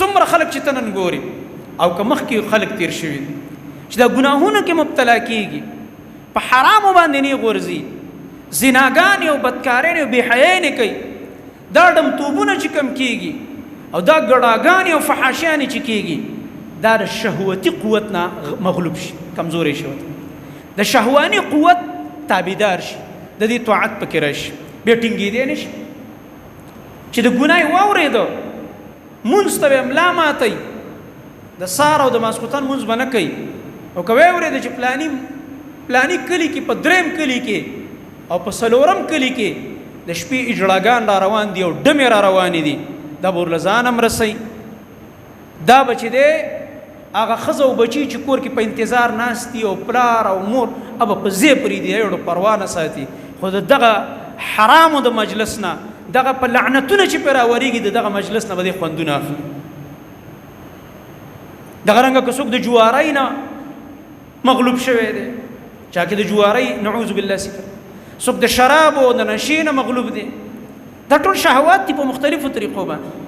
څومره خلک چې ته نن ګوري او که مخکې خلک تیر شوي دي چې دا ګناهونو کې مبتلا کېږي په حرامو باندې نه غورځي زناګانې او بدکارانې او بېحیانې کوي دا ډمتوبونه چې کم کېږي او دا ګډاګانې او فحاشیانې چې کېږي دا د شهوتي قوت نه مغلوب شي کمزوری شي د شهواني قوت تابعدار شي د دې طاعت پکې راشي بیا ټینګېدی نه شي چې د ګناه واورېده مونځ ته به ملا ماتئ د سهار او د ماسخوتن مونځ به نه کوي او که ویې اورېده چې پلاني کلي کې په دریم کلي کې او په څلورم کلي کې د شپې اجړاګان را روان دي او ډمې را روانې دي دا به ورله ځان هم رسئ دا به چې دی هغه ښځه او بچي چې کور کې په انتظار ناست دي او پلار او مور ابه په ځای پرېږدي هېړو پروا نه ساتي خو د دغه حرامو د مجلس نه دغه په لعنتونه چې پرې راورېږي د دغه مجلس نه به دی خوندونه اخلي دغه رنګه که څوک د جوارۍ نه مغلوب شوی دی چا کې د جوارۍ نعوذ بالله صفر څوک د شرابو د نشې نه مغلوب دی دا ټول شهوات دي په مختلفو طریقو باندې